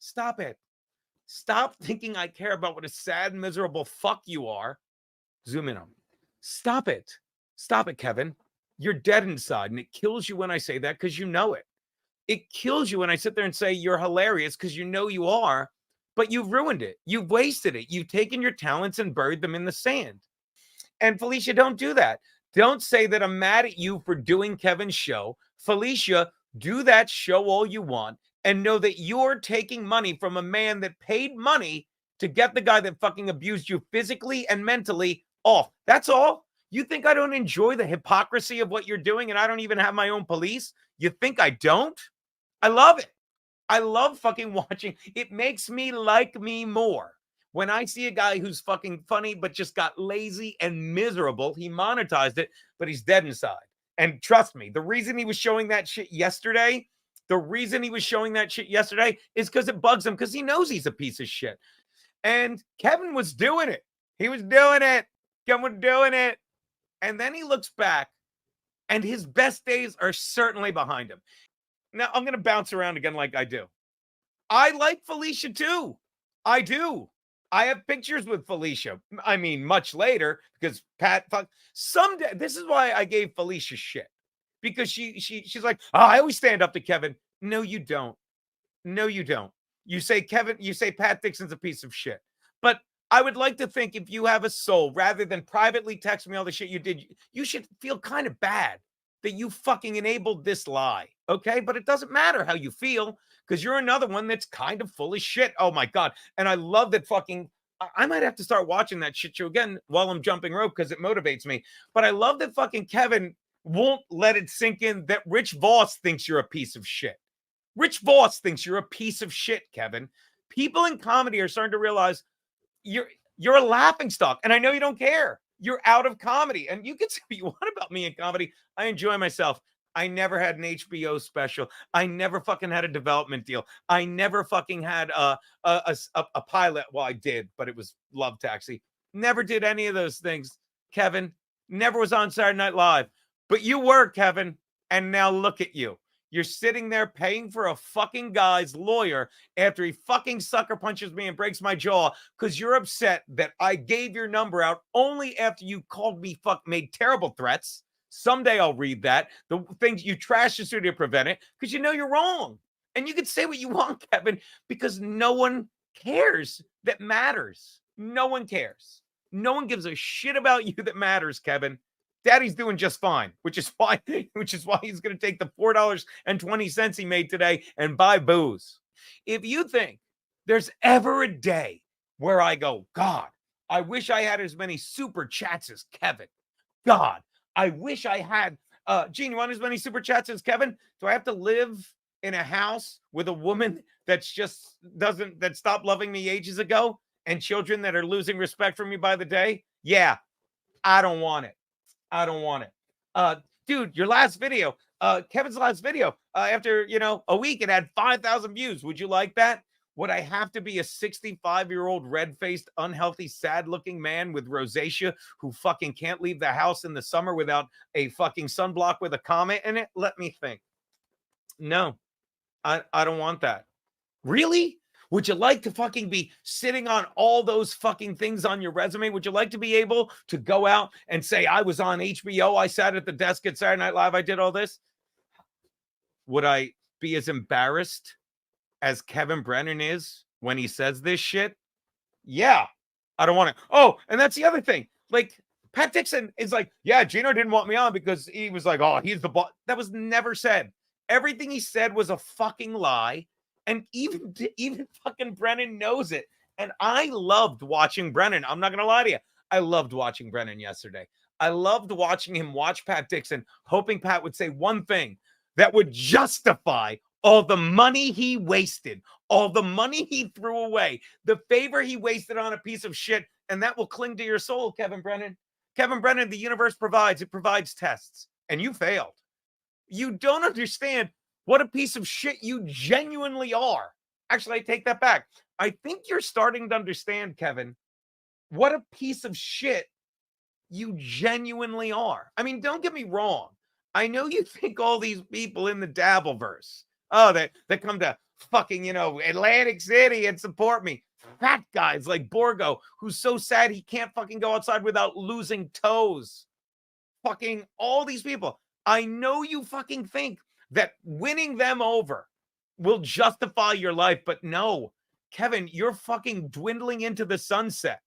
Stop it. Stop thinking I care about what a sad, miserable fuck you are. Zoom in on me. Stop it. Stop it, Kevin. You're dead inside, and it kills you when I say that because you know it. It kills you when I sit there and say you're hilarious because you know you are, but you've ruined it. You've wasted it. You've taken your talents and buried them in the sand. And Felicia, don't do that. Don't say that I'm mad at you for doing Kevin's show. Felicia, do that show all you want and know that you're taking money from a man that paid money to get the guy that fucking abused you physically and mentally off. That's all. You think I don't enjoy the hypocrisy of what you're doing and I don't even have my own police? You think I don't? I love it. I love fucking watching. It makes me like me more. When I see a guy who's fucking funny, but just got lazy and miserable, he monetized it, but he's dead inside. And trust me, the reason he was showing that shit yesterday, is because it bugs him because he knows he's a piece of shit. And Kevin was doing it. He was doing it. Kevin was doing it. And then he looks back and his best days are certainly behind him. Now, I'm going to bounce around again like I do. I like Felicia too. I do. I have pictures with Felicia. I mean, much later because Pat, someday, this is why I gave Felicia shit. Because she's like, oh, I always stand up to Kevin. No, you don't. No, you don't. You say Pat Dixon's a piece of shit. But I would like to think if you have a soul, rather than privately text me all the shit you did, you should feel kind of bad that you fucking enabled this lie. Okay. But it doesn't matter how you feel because you're another one that's kind of full of shit. Oh my God. And I love that fucking, I might have to start watching that shit show again while I'm jumping rope because it motivates me. But I love that fucking Kevin won't let it sink in that Rich Voss thinks you're a piece of shit. Rich Voss thinks you're a piece of shit, Kevin. People in comedy are starting to realize you're a laughing stock. And I know you don't care. You're out of comedy. And you can say what you want about me in comedy. I enjoy myself. I never had an HBO special. I never fucking had a development deal. I never fucking had a pilot. Well, I did, but it was Love Taxi. Never did any of those things, Kevin. Never was on Saturday Night Live. But you were, Kevin. And now look at you. You're sitting there paying for a fucking guy's lawyer after he fucking sucker punches me and breaks my jaw because you're upset that I gave your number out only after you called me made terrible threats. Someday I'll read that. The things you trashed the studio to prevent it because you know you're wrong. And you can say what you want, Kevin, because no one cares that matters. No one cares. No one gives a shit about you that matters, Kevin. Daddy's doing just fine, which is why he's going to take the $4.20 he made today and buy booze. If you think there's ever a day where I go, God, I wish I had as many super chats as Kevin. God, I wish I had, Gene, you want as many super chats as Kevin? Do I have to live in a house with a woman that stopped loving me ages ago and children that are losing respect for me by the day? Yeah, I don't want it. I don't want it. Dude, your last video, Kevin's last video, after, a week, it had 5,000 views. Would you like that? Would I have to be a 65-year-old red-faced, unhealthy, sad-looking man with rosacea who fucking can't leave the house in the summer without a fucking sunblock with a comment in it? Let me think. No, I don't want that. Really? Would you like to fucking be sitting on all those fucking things on your resume? Would you like to be able to go out and say, I was on HBO, I sat at the desk at Saturday Night Live, I did all this? Would I be as embarrassed as Kevin Brennan is when he says this shit? Yeah, I don't want to. Oh, and that's the other thing. Like, Pat Dixon is like, yeah, Geno didn't want me on because he was like, oh, he's the boss. That was never said. Everything he said was a fucking lie. And even fucking Brennan knows it. And I loved watching Brennan. I'm not going to lie to you. I loved watching Brennan yesterday. I loved watching him watch Pat Dixon, hoping Pat would say one thing that would justify all the money he wasted, all the money he threw away, the favor he wasted on a piece of shit. And that will cling to your soul, Kevin Brennan. Kevin Brennan, the universe provides. It provides tests. And you failed. You don't understand what a piece of shit you genuinely are. Actually, I take that back. I think you're starting to understand, Kevin, what a piece of shit you genuinely are. I mean, don't get me wrong. I know you think all these people in the Dabbleverse, they come to fucking, Atlantic City and support me. Fat guys like Borgo, who's so sad he can't fucking go outside without losing toes. Fucking all these people. I know you fucking think that winning them over will justify your life, but no, Kevin, you're fucking dwindling into the sunset.